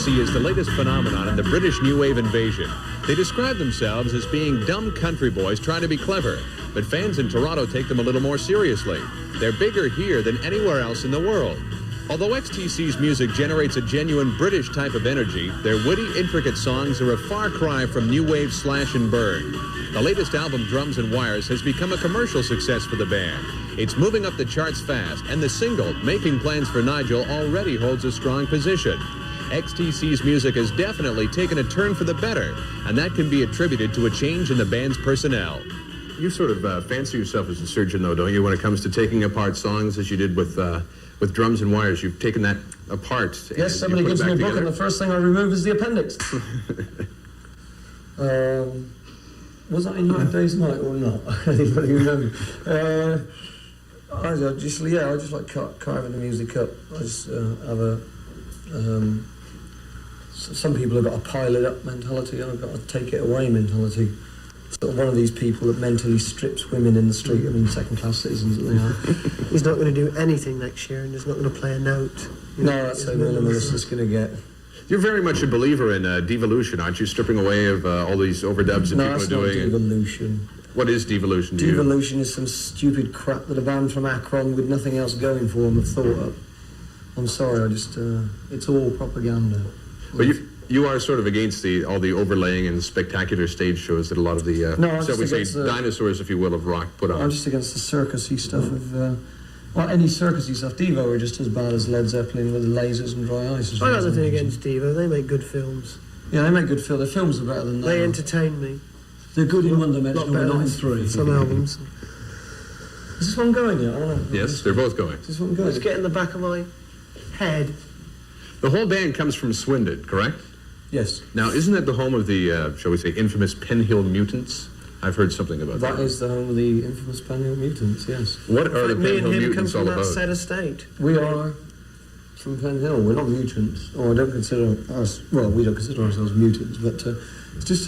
XTC is the latest phenomenon in the British New Wave invasion. They describe themselves as being dumb country boys trying to be clever, but fans in Toronto take them a little more seriously. They're bigger here than anywhere else in the world. Although XTC's music generates a genuine British type of energy, their witty, intricate songs are a far cry from New Wave slash and burn. The latest album, Drums and Wires, has become a commercial success for the band. It's moving up the charts fast, and the single, Making Plans for Nigel, already holds a strong position. XTC's music has definitely taken a turn for the better, and that can be attributed to a change in the band's personnel. You sort of fancy yourself as a surgeon, though, don't you, when it comes to taking apart songs, as you did with Drums and Wires? You've taken that apart. Yes, somebody gives me a book, and the first thing I remove is the appendix. Was that in Hard Day's Night or not? Anybody remember? I just like carving the music up. I just have a. Some people have got a pile it up mentality. I've got a take it away mentality. Sort of one of these people that mentally strips women in the street. I mean, second-class citizens that they are. He's not going to do anything next year, and he's not going to play a note. No, that's how minimalist it's going to get. You're very much a believer in devolution, aren't you? Stripping away of all these overdubs that people are doing. No, that's not devolution. What is devolution to you? Devolution is some stupid crap that a band from Akron with nothing else going for them have thought up. I'm sorry, it's all propaganda. But you are sort of against all the overlaying and spectacular stage shows that a lot of the, dinosaurs, if you will, of rock put on. I'm just against the circusy stuff of... any circusy stuff. Devo are just as bad as Led Zeppelin with lasers and dry ice. I got nothing against Devo. They make good films. Yeah, they make good films. Their films are better than that. They entertain me. They're good in one dimension, but not in three. Some albums. Is this one going yet? Yes, they're both going. Is this one going? Let's get in the back of my head. The whole band comes from Swindon, correct? Yes. Now, isn't that the home of the, shall we say, infamous Penhill Mutants? I've heard something about that. That is the home of the infamous Penhill Mutants, yes. What are the Penhill Mutants all about? Me and him come from that said estate. We are from Penhill. We're not mutants. Or I don't consider us... Well, we don't consider ourselves mutants, but it's just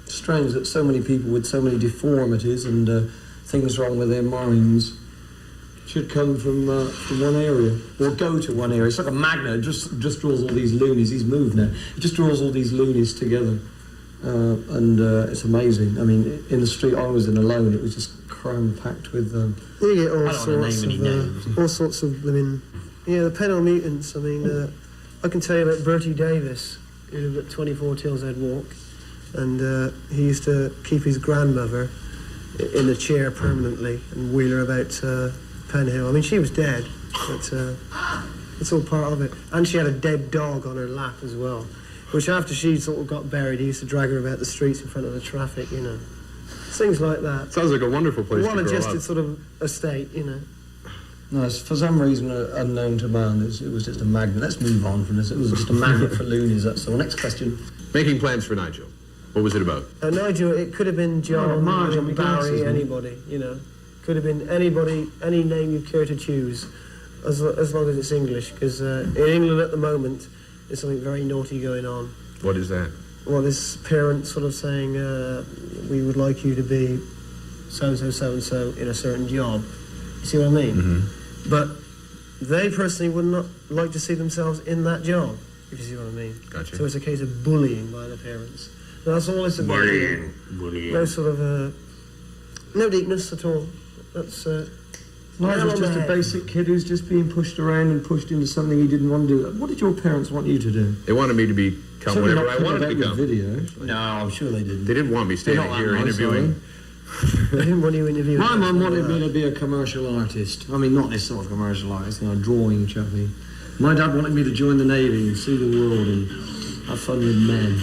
strange that so many people with so many deformities and things wrong with their minds should come from one area, or go to one area. It's like a magnet. It just draws all these loonies. He's moved now. It just draws all these loonies together. And it's amazing. I mean, in the street I was in alone, it was just cram-packed with... You get all sorts of women. Yeah, the Penhill Mutants, I mean, I can tell you about Bertie Davis, who lived at 24 Tilshead Walk, and he used to keep his grandmother in a chair permanently and wheel her about Penhill. I mean, she was dead, but it's all part of it. And she had a dead dog on her lap as well, which after she sort of got buried, he used to drag her about the streets in front of the traffic, you know. Things like that. Sounds like a wonderful place to grow up. Well-adjusted sort of estate, you know. No, for some reason unknown to man, it was just a magnet. Let's move on from this. It was just a magnet for loonies, that's all. Next question. Making Plans for Nigel. What was it about? Nigel, it could have been John, Barry, anybody, you know. Could have been anybody, any name you care to choose, as long as it's English, because in England at the moment, there's something very naughty going on. What is that? Well, this parent sort of saying, we would like you to be so-and-so, so-and-so in a certain job. You see what I mean? Mm-hmm. But they personally would not like to see themselves in that job, if you see what I mean. Gotcha. So it's a case of bullying by the parents. And that's all it's about. Bullying. No sort of, no deepness at all. That's, Nigel's just a basic kid who's just being pushed around and pushed into something he didn't want to do. What did your parents want you to do? They wanted me to become whatever I wanted to become. Video. No, I'm sure they didn't. They didn't want me standing here interviewing. They didn't want you interviewing. My mum wanted me to be a commercial artist. I mean, not this sort of commercial artist, you know, drawing chappy. My dad wanted me to join the Navy and see the world and have fun with men.